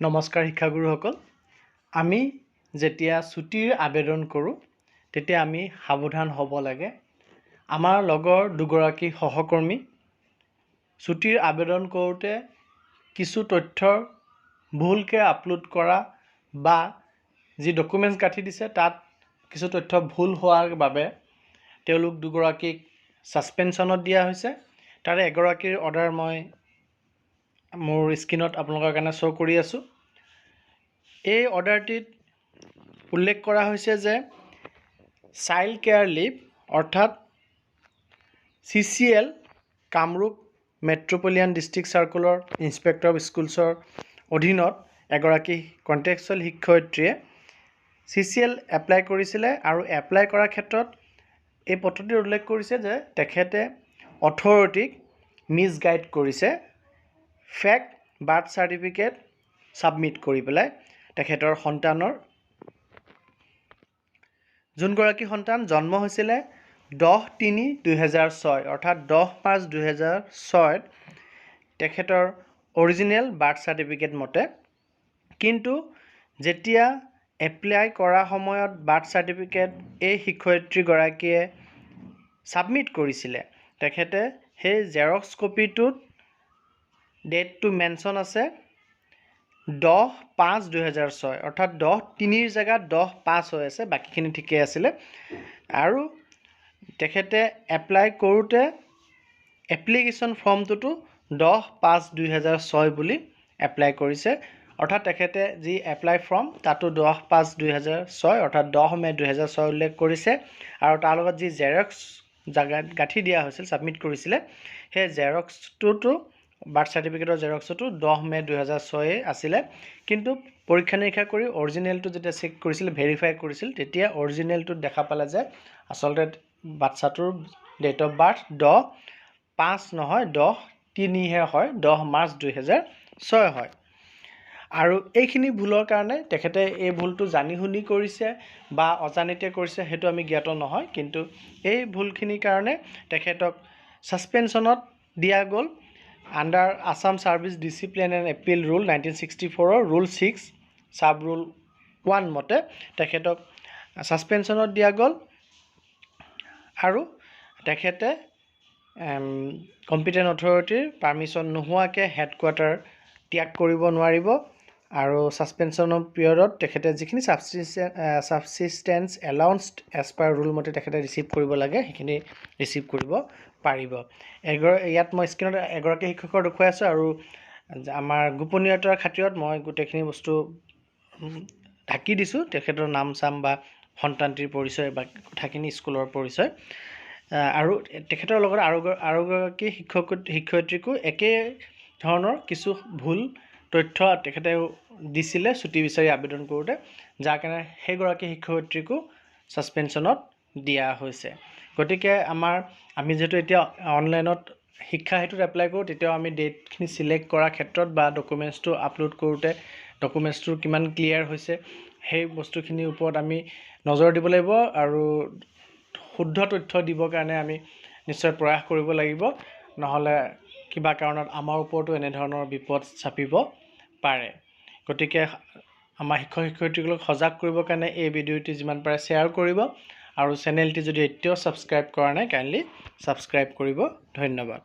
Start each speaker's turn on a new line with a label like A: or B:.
A: নমস্কাৰ শিক্ষাগুৰুসকল আমি যেতিয়া ছুটিৰ আবেদন কৰোঁ তেতিয়া আমি সাৱধান হ'ব লাগে আমাৰ লগৰ দুগৰাকী সহকৰ্মী ছুটিৰ আবেদন কৰোঁতে কিছু তথ্য ভুলকৈ আপলোড কৰা বা যি ডকুমেণ্টছ গাঁঠি দিছে তাত কিছু তথ্য ভুল হোৱাৰ বাবে তেওঁলোক দুগৰাকীক ছাছপেনশ্যনত দিয়া হৈছে তাৰে এগৰাকীৰ অৰ্ডাৰ মই মোৰ স্ক্ৰীনত আপোনালোকৰ কাৰণে শ্ব' কৰি আছোঁ এই অৰ্ডাৰটিত উল্লেখ কৰা হৈছে যে চাইল্ড কেয়াৰ লিভ অৰ্থাৎ CCL কামৰূপ মেট্ৰপলিয়ান ডিষ্ট্ৰিক্ট চাৰ্কুলৰ ইনস্পেক্টৰ অফ স্কুলছৰ অধীনত এগৰাকী কণ্টেক্সুৱেল শিক্ষয়িত্ৰীয়ে CCL এপ্লাই কৰিছিলে আৰু এপ্লাই কৰাৰ ক্ষেত্ৰত এই পদ্ধতিত উল্লেখ কৰিছে যে তেখেতে অথৰিটিক মিছগাইড কৰিছে ফেক বাৰ্থ চাৰ্টিফিকেট ছাবমিট কৰি পেলাই তেখেতৰ সন্তানৰ যোনগৰাকী সন্তান জন্ম হৈছিলে 10-3-2006 অৰ্থাৎ 10 মাৰ্চ 2006 তেখেতৰ অৰিজিনেল বাৰ্থ চাৰ্টিফিকেট মতে কিন্তু যেতিয়া এপ্লাই কৰা সময়ত বাৰ্থ চাৰ্টিফিকেট এই শিক্ষয়িত্ৰীগৰাকীয়ে ছাবমিট কৰিছিলে তেখেতে সেই জেৰক্স কপিটোত ডেটটো মেনশ্যন আছে 10-5-2006 অৰ্থাৎ 10-3 জেগাত 10-5 হৈ আছে বাকীখিনি ঠিকেই আছিলে আৰু তেখেতে এপ্লাই কৰোঁতে এপ্লিকেশ্যন ফৰ্মটোতো 10-5-2006 বুলি এপ্লাই কৰিছে অৰ্থাৎ তেখেতে যি এপ্লাই ফৰ্ম তাতো 10-5-2006 অৰ্থাৎ 10 মে 2006 উল্লেখ কৰিছে আৰু তাৰ লগত যি জেৰক্স জাগাত গাঁঠি দিয়া হৈছিল ছাবমিট কৰিছিলে সেই জেৰক্সটোতো বাৰ্থ চাৰ্টিফিকেটৰ জেৰক্সটো 10 মে 2006 আছিলে কিন্তু পৰীক্ষা নিৰীক্ষা কৰি অৰিজিনেলটো যেতিয়া চেক কৰিছিল ভেৰিফাই কৰিছিল তেতিয়া অৰিজিনেলটোত দেখা পালে যে আচলতে বাচ্চাটোৰ ডেট অফ বাৰ্থ 10-5 নহয় 10-3হে হয় 10 মাৰ্চ 2006 হয় আৰু এইখিনি ভুলৰ কাৰণে তেখেতে এই ভুলটো জানি শুনি কৰিছে বা অজানিতে কৰিছে সেইটো আমি জ্ঞাত নহয় কিন্তু এই ভুলখিনিৰ কাৰণে তেখেতক ছাছপেনশ্যনত দিয়া গ'ল under Assam service discipline and appeal rule 1964 rule 6 sub rule 1 মতে তেখেতক ছাছপেনশ্যনত দিয়া গ'ল আৰু তেখেতে কম্পিটেণ্ট অথৰিটিৰ পাৰ্মিশ্যন নোহোৱাকৈ হেডকোৱাৰ্টাৰ ত্যাগ কৰিব নোৱাৰিব আৰু ছাছপেনশ্যনৰ পিৰিয়ডত তেখেতে যিখিনি ছাবচিষ্টেঞ্চ এলাউন্সড এজ পাৰ ৰুল মতে তেখেতে ৰিচিভ কৰিব লাগে সেইখিনি ৰিচিভ কৰিব পাৰিব ইয়াত মই স্ক্ৰীনত এগৰাকী শিক্ষকৰ দেখুৱাই আছোঁ আৰু আমাৰ গোপনীয়তাৰ খাতিৰত মই গোটেইখিনি বস্তু ঢাকি দিছোঁ তেখেতৰ নাম চাম বা সন্তানটিৰ পৰিচয় বা কথাখিনি স্কুলৰ পৰিচয় আৰু তেখেতৰ লগত আৰু এগৰাকী শিক্ষয়িত্ৰীকো একে ধৰণৰ কিছু ভুল তথ্য তেখেতে দিছিলে ছুটি বিচাৰি আবেদন কৰোঁতে যাৰ কাৰণে সেইগৰাকী শিক্ষয়িত্ৰীকো ছাছপেনশ্যনত দিয়া হৈছে গতিকে আমি যিহেতু এতিয়া অনলাইনত শিক্ষা হেতুত এপ্লাই কৰোঁ তেতিয়াও আমি ডেটখিনি চিলেক্ট কৰাৰ ক্ষেত্ৰত বা ডকুমেণ্টছটো আপলোড কৰোঁতে ডকুমেণ্টছটো কিমান ক্লিয়াৰ হৈছে সেই বস্তুখিনিৰ ওপৰত আমি নজৰ দিব লাগিব আৰু শুদ্ধ তথ্য দিবৰ কাৰণে আমি নিশ্চয় প্ৰয়াস কৰিব লাগিব নহ'লে কিবা কাৰণত আমাৰ ওপৰতো এনেধৰণৰ বিপদ চাপিব পাৰে গতিকে আমাৰ শিক্ষক-শিক্ষয়িত্ৰীসকলক সজাগ কৰিবৰ কাৰণে এই ভিডিঅ'টি যিমান পাৰে শ্বেয়াৰ কৰিব আৰু চেনেলটি যদি এতিয়াও ছাবস্ক্ৰাইব কৰা নাই কাইণ্ডলি ছাবস্ক্ৰাইব কৰিব ধন্যবাদ